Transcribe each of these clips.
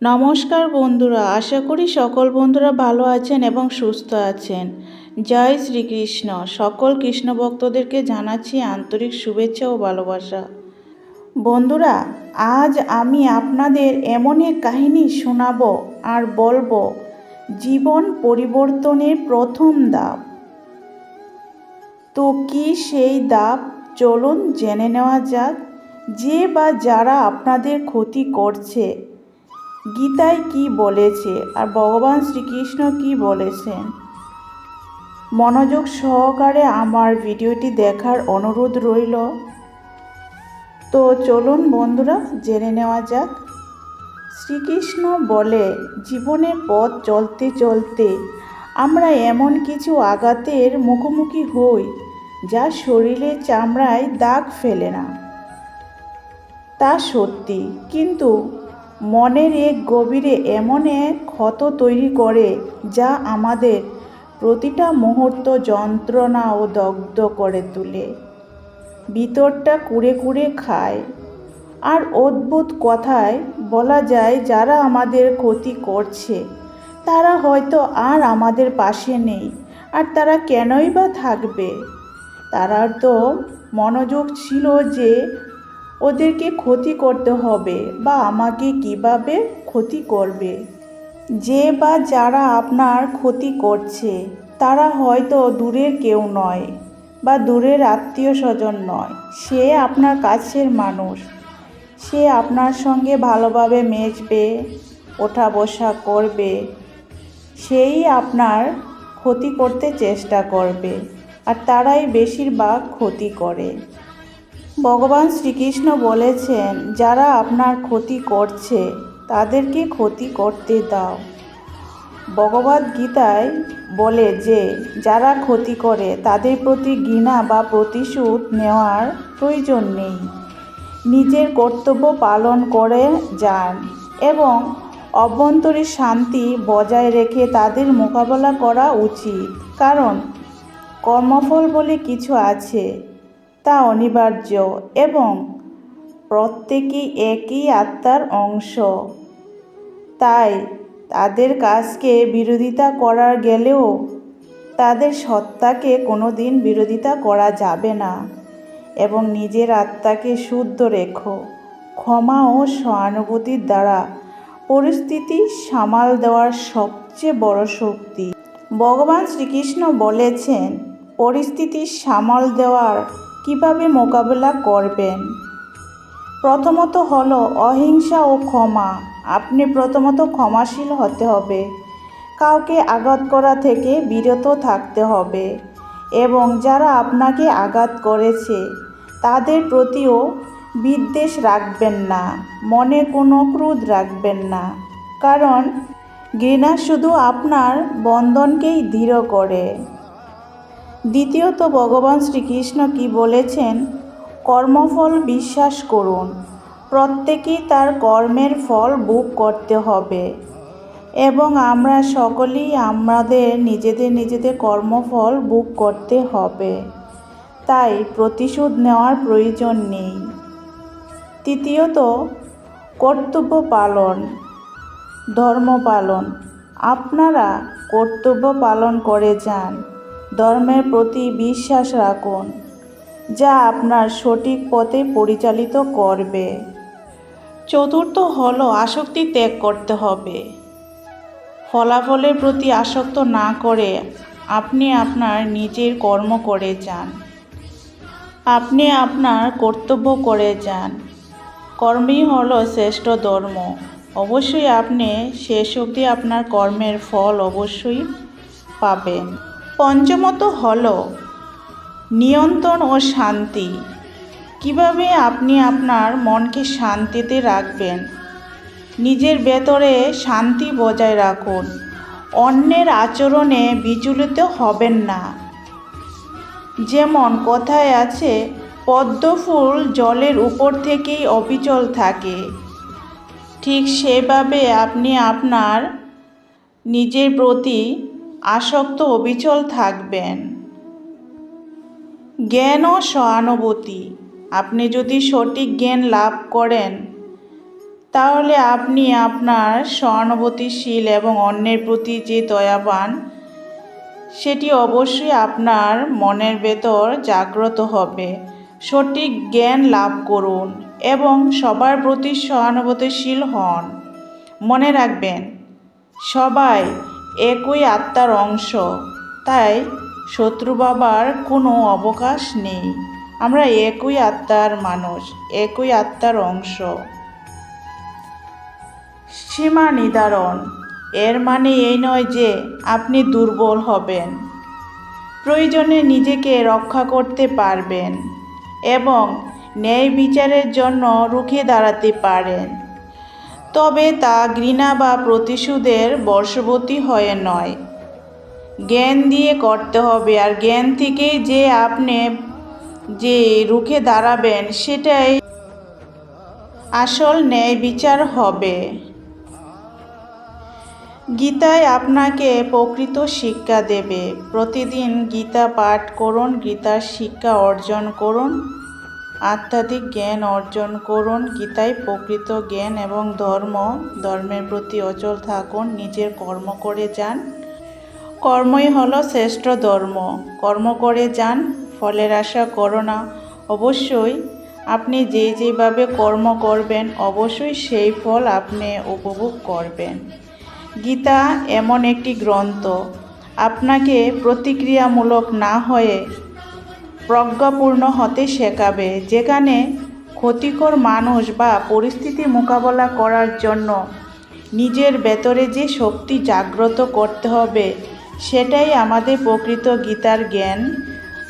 নমস্কার বন্ধুরা, আশা করি সকল বন্ধুরা ভালো আছেন এবং সুস্থ আছেন। জয় শ্রীকৃষ্ণ। সকল কৃষ্ণ ভক্তদেরকে জানাচ্ছি আন্তরিক শুভেচ্ছা ও ভালোবাসা। বন্ধুরা, আজ আমি আপনাদের এমন এক কাহিনী শোনাবো আর বলবো জীবন পরিবর্তনের প্রথম ধাপ। তো কি সেই ধাপ, চলুন জেনে নেওয়া যাক। যে বা যারা আপনাদের ক্ষতি করছে, গীতায় কি বলেছে আর ভগবান শ্রীকৃষ্ণ কি বলেছেন, মনোযোগ সহকারে আমার ভিডিওটি দেখার অনুরোধ রইল। তো চলুন বন্ধুরা জেনে নেওয়া যাক। শ্রীকৃষ্ণ বলে, জীবনের পথ চলতে চলতে আমরা এমন কিছু আঘাতের মুখোমুখি হই যা শরীরের চামড়ায় দাগ ফেলে না। তা সত্যি, কিন্তু মনের এক গভীরে এমন এক ক্ষত তৈরি করে যা আমাদের প্রতিটা মুহূর্ত যন্ত্রণা ও দগ্ধ করে তোলে, ভিতরটা কুড়ে কুড়ে খায়। আর অদ্ভুত কথায় বলা যায়, যারা আমাদের ক্ষতি করছে তারা হয়তো আর আমাদের পাশে নেই। আর তারা কেনই বা থাকবে? তারা তো মনোযোগ ছিল যে ওদেরকে ক্ষতি করতে হবে বা আমাকে কিভাবে ক্ষতি করবে। যে বা যারা আপনার ক্ষতি করছে তারা হয়তো দূরের কেউ নয় বা দূরের আত্মীয় স্বজন নয়, সে আপনার কাছের মানুষ। সে আপনার সঙ্গে ভালোভাবে মিশবে, ওঠা বসা করবে, সেই আপনার ক্ষতি করতে চেষ্টা করবে। আর তারাই বেশিরভাগ ক্ষতি করে। ভগবান শ্রীকৃষ্ণ বলেছেন, যারা আপনার ক্ষতি করছে তাদেরকে ক্ষতি করতে দাও। ভগবদ গীতায় বলে যে যারা ক্ষতি করে তাদের প্রতি ঘৃণা বা প্রতিশোধ নেওয়ার প্রয়োজন নেই। নিজের কর্তব্য পালন করে যান এবং অভ্যন্তরীণ শান্তি বজায় রেখে তাদের মোকাবেলা করা উচিত। কারণ কর্মফল বলে কিছু আছে, তা অনিবার্য এবং প্রত্যেকেই একই আত্মার অংশ। তাই তাদের কাজকে বিরোধিতা করা গেলেও তাদের সত্তাকে কোনো দিন বিরোধিতা করা যাবে না। এবং নিজের আত্মাকে শুদ্ধ রেখো। ক্ষমা ও সহানুভূতির দ্বারা পরিস্থিতি সামাল দেওয়ার সবচেয়ে বড় শক্তি। ভগবান শ্রীকৃষ্ণ বলেছেন, পরিস্থিতি সামাল দেওয়ার কিভাবে মোকাবেলা করবেন। প্রথমত হলো অহিংসা ও ক্ষমা। আপনি প্রথমত ক্ষমাশীল হতে হবে। কাউকে আঘাত করা থেকে বিরত থাকতে হবে এবং যারা আপনাকে আঘাত করেছে তাদের প্রতিও বিদ্বেষ রাখবেন না, মনে কোনো ক্রোধ রাখবেন না। কারণ ঘৃণা শুধু আপনার বন্ধনকেই দৃঢ় করে। দ্বিতীয়ত ভগবান শ্রীকৃষ্ণ কি বলেছেন, কর্মফল বিশ্বাস করুন। প্রত্যেকেই তার কর্মের ফল ভোগ করতে হবে এবং আমরা সকলেই আমাদের নিজেদের কর্মফল ভোগ করতে হবে। তাই প্রতিশোধ নেওয়ার প্রয়োজন নেই। তৃতীয়ত কর্তব্য পালন, ধর্ম পালন। আপনারা কর্তব্য পালন করে যান। ধর্মের প্রতি বিশ্বাস রাখুন, যা আপনার সঠিক পথে পরিচালিত করবে। চতুর্থ হলো আসক্তি ত্যাগ করতে হবে। ফলাফলের প্রতি আসক্ত না করে আপনি আপনার নিজের কর্ম করে যান। আপনি আপনার কর্তব্য করে যান। কর্মই হলো শ্রেষ্ঠ ধর্ম। অবশ্যই আপনি শেষ অবধি আপনার কর্মের ফল অবশ্যই পাবেন। পঞ্চমত হলো নিয়ন্ত্রণ ও শান্তি। কিভাবে আপনি আপনার মনকে শান্তিতে রাখবেন। নিজের ভেতরে শান্তি বজায় রাখুন। অন্যের আচরণে বিচলিত হবেন না। যেমন কথায় আছে, পদ্মফুল জলের উপর থেকেই অবিচল থাকে, ঠিক সেভাবে আপনি আপনার নিজের প্রতি আসক্ত অবিচল থাকবেন। জ্ঞান ও সহানুভূতি। আপনি যদি সঠিক জ্ঞান লাভ করেন তাহলে আপনি আপনার সহানুভূতিশীল এবং অন্যের প্রতি যে দয়া পান সেটি অবশ্যই আপনার মনের ভেতর জাগ্রত হবে। সঠিক জ্ঞান লাভ করুন এবং সবার প্রতি সহানুভূতিশীল হন। মনে রাখবেন, সবাই একই আত্মার অংশ, তাই শত্রু ভাবার কোনো অবকাশ নেই। আমরা একই আত্মার মানুষ, একই আত্মার অংশ। সীমা নির্ধারণ, এর মানে এই নয় যে আপনি দুর্বল হবেন। প্রয়োজনে নিজেকে রক্ষা করতে পারবেন এবং ন্যায় বিচারের জন্য রুখে দাঁড়াতে পারেন, তবে তা ঘৃণা বা প্রতিশোধের বশবর্তী হয়ে নয়। জ্ঞান দিয়ে করতে হবে, আর জ্ঞান থেকেই যে আপনি যে রুখে দাঁড়াবেন সেটাই আসল ন্যায় বিচার হবে। গীতায় আপনাকে প্রকৃত শিক্ষা দেবে। প্রতিদিন গীতা পাঠ করুন, গীতার শিক্ষা অর্জন করুন, আধ্যাত্মিক জ্ঞান অর্জন করুন। গীতায় প্রকৃত জ্ঞান এবং ধর্মের প্রতি অচল থাকুন। নিজের কর্ম করে যান, কর্মই হলো শ্রেষ্ঠ ধর্ম। কর্ম করে যান, ফলের আশা করো না। অবশ্যই আপনি যেভাবে কর্ম করবেন অবশ্যই সেই ফল আপনি উপভোগ করবেন। গীতা এমন একটি গ্রন্থ আপনাকে প্রতিক্রিয়ামূলক না হয়ে প্রজ্ঞাপূর্ণ হতে শেখাবে, যেখানে ক্ষতিকর মানুষ বা পরিস্থিতি মোকাবেলা করার জন্য নিজের ভেতরে যে শক্তি জাগ্রত করতে হবে সেটাই আমাদের প্রকৃত গীতার জ্ঞান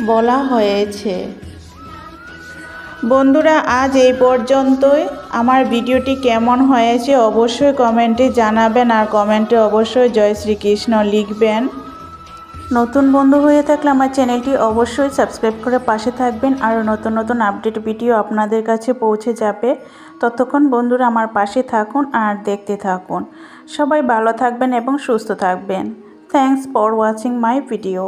বলা হয়েছে। বন্ধুরা, আজ এই পর্যন্তই। আমার ভিডিওটি কেমন হয়েছে অবশ্যই কমেন্টে জানাবেন, আর কমেন্টে অবশ্যই জয় শ্রীকৃষ্ণ লিখবেন। নতুন বন্ধু হয়ে থাকলে আমার চ্যানেলটি অবশ্যই সাবস্ক্রাইব করে পাশে থাকবেন, আর নতুন নতুন আপডেট ভিডিও আপনাদের কাছে পৌঁছে যাবে। ততক্ষণ বন্ধুরা আমার পাশে থাকুন আর দেখতে থাকুন। সবাই ভালো থাকবেন এবং সুস্থ থাকবেন। Thanks for watching my video.